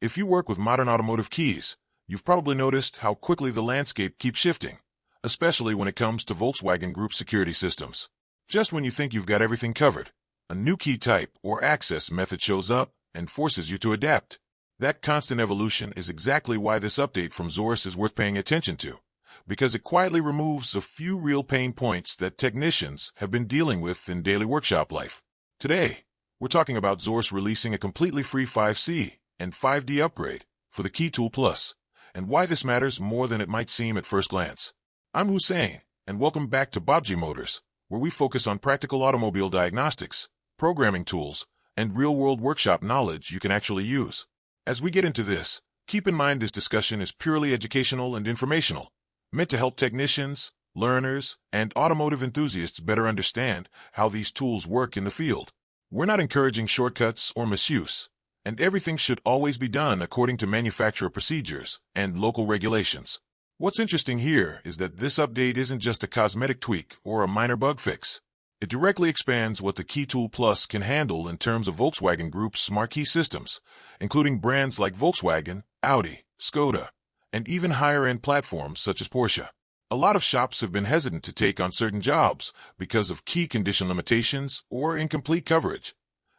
If you work with modern automotive keys, you've probably noticed how quickly the landscape keeps shifting, especially when it comes to Volkswagen Group security systems. Just when you think you've got everything covered, a new key type or access method shows up and forces you to adapt. That constant evolution is exactly why this update from Xhorse is worth paying attention to, because it quietly removes a few real pain points that technicians have been dealing with in daily workshop life. Today, we're talking about Xhorse releasing a completely free 5C and 5D upgrade for the Key Tool Plus, and why this matters more than it might seem at first glance. I'm Hussein, and welcome back to Baabji Motors, where we focus on practical automobile diagnostics, programming tools, and real-world workshop knowledge you can actually use. As we get into this, keep in mind this discussion is purely educational and informational, meant to help technicians, learners, and automotive enthusiasts better understand how these tools work in the field. We're not encouraging shortcuts or misuse, and everything should always be done according to manufacturer procedures and local regulations. What's interesting here is that this update isn't just a cosmetic tweak or a minor bug fix. It directly expands what the Key Tool Plus can handle in terms of Volkswagen Group's smart key systems, including brands like Volkswagen, Audi, Skoda, and even higher-end platforms such as Porsche. A lot of shops have been hesitant to take on certain jobs because of key condition limitations or incomplete coverage,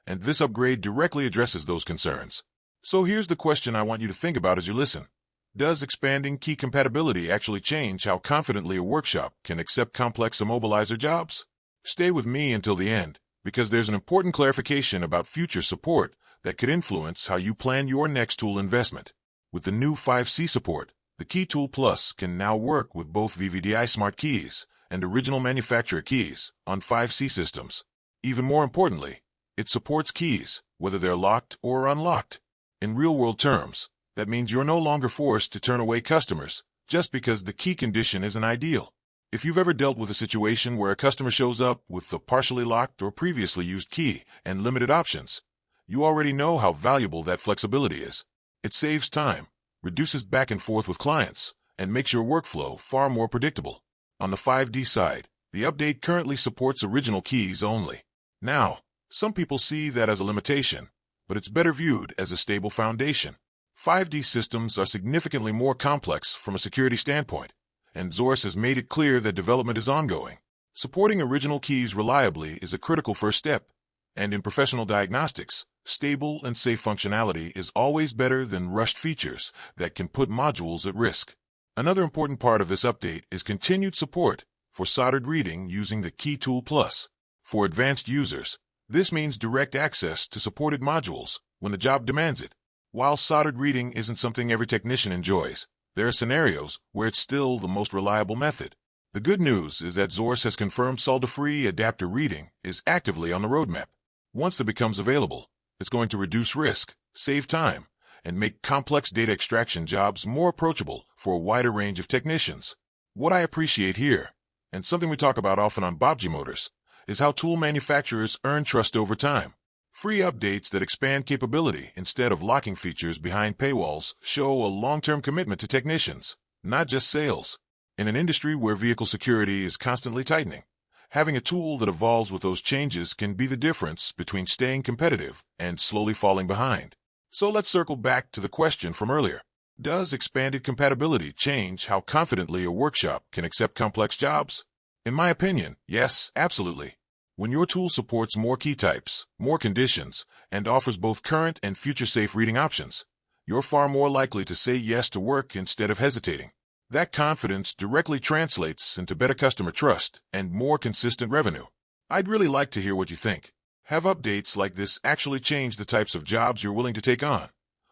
and this upgrade directly addresses those concerns. So here's the question I want you to think about as you listen. Does expanding key compatibility actually change how confidently a workshop can accept complex Immobilizer jobs? Stay with me until the end, because there's an important clarification about future support that could influence how you plan your next tool investment. With the new 5C support, the Key Tool Plus can now work with both VVDI smart keys and original manufacturer keys on 5C systems. Even more importantly, it supports keys, whether they're locked or unlocked. In real-world terms, that means you're no longer forced to turn away customers just because the key condition isn't ideal. If you've ever dealt with a situation where a customer shows up with a partially locked or previously used key and limited options, you already know how valuable that flexibility is. It saves time, reduces back and forth with clients, and makes your workflow far more predictable. On the 5D side, the update currently supports original keys only. Now, some people see that as a limitation, but it's better viewed as a stable foundation. 5D systems are significantly more complex from a security standpoint, and Xhorse has made it clear that development is ongoing. Supporting original keys reliably is a critical first step, and in professional diagnostics, stable and safe functionality is always better than rushed features that can put modules at risk. Another important part of this update is continued support for soldered reading using the Key Tool Plus. For advanced users, this means direct access to supported modules when the job demands it. While soldered reading isn't something every technician enjoys, there are scenarios where it's still the most reliable method. The good news is that Xhorse has confirmed solder-free adapter reading is actively on the roadmap. Once it becomes available, it's going to reduce risk, save time, and make complex data extraction jobs more approachable for a wider range of technicians. What I appreciate here, and something we talk about often on Baabji Motors, is how tool manufacturers earn trust over time. Free updates that expand capability instead of locking features behind paywalls show a long-term commitment to technicians, not just sales. In an industry where vehicle security is constantly tightening, having a tool that evolves with those changes can be the difference between staying competitive and slowly falling behind. So let's circle back to the question from earlier. Does expanded compatibility change how confidently a workshop can accept complex jobs? In my opinion, yes, absolutely. When your tool supports more key types, more conditions, and offers both current and future-safe reading options, you're far more likely to say yes to work instead of hesitating. That confidence directly translates into better customer trust and more consistent revenue. I'd really like to hear what you think. Have updates like this actually change the types of jobs you're willing to take on?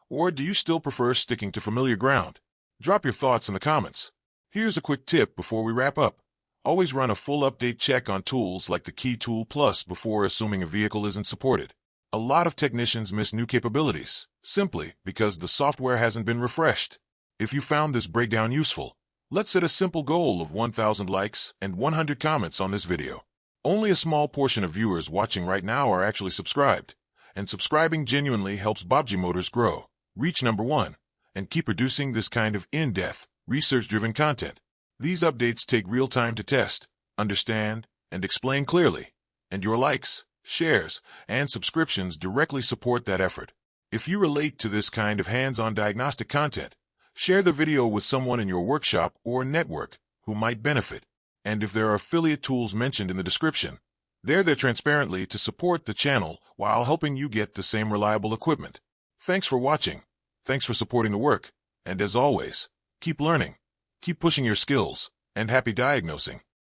Or do you still prefer sticking to familiar ground? Drop your thoughts in the comments. Here's a quick tip before we wrap up. Always run a full update check on tools like the Key Tool Plus before assuming a vehicle isn't supported. A lot of technicians miss new capabilities, simply because the software hasn't been refreshed. If you found this breakdown useful, let's set a simple goal of 1,000 likes and 100 comments on this video. Only a small portion of viewers watching right now are actually subscribed, and subscribing genuinely helps Baabji Motors grow, reach #1, and keep producing this kind of in-depth, research-driven content. These updates take real time to test, understand, and explain clearly, and your likes, shares, and subscriptions directly support that effort. If you relate to this kind of hands-on diagnostic content, share the video with someone in your workshop or network who might benefit. And if there are affiliate tools mentioned in the description, they're there transparently to support the channel while helping you get the same reliable equipment. Thanks for watching. Thanks for supporting the work. And as always, keep learning, keep pushing your skills, and happy diagnosing.